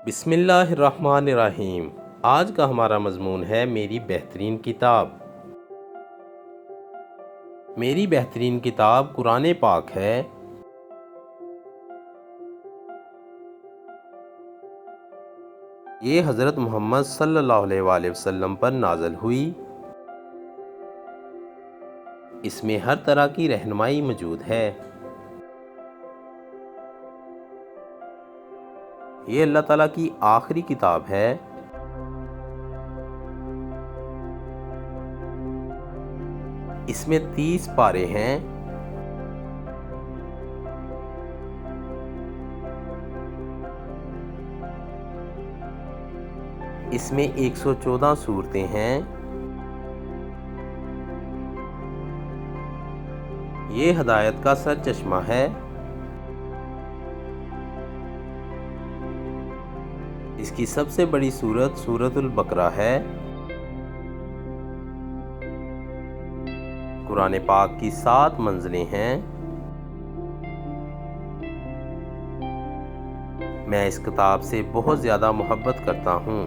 बिस्मिल्लाहिर्रहमानिर्रहीम। आज का हमारा मज़मून है मेरी बेहतरीन किताब। मेरी बेहतरीन किताब कुरान पाक है। ये हज़रत मोहम्मद सल्लल्लाहु अलैहि वसल्लम पर नाज़िल हुई। इसमें हर तरह की रहनुमाई मौजूद है। ये अल्लाह ताला की आखिरी किताब है। इसमें 30 पारे हैं। इसमें 114 सूरतें हैं। ये हदायत का सरचश्मा है। इसकी सबसे बड़ी सूरत सूरतुल बकरा है। कुरान पाक की 7 मंजिलें हैं। मैं इस किताब से बहुत ज़्यादा मोहब्बत करता हूँ।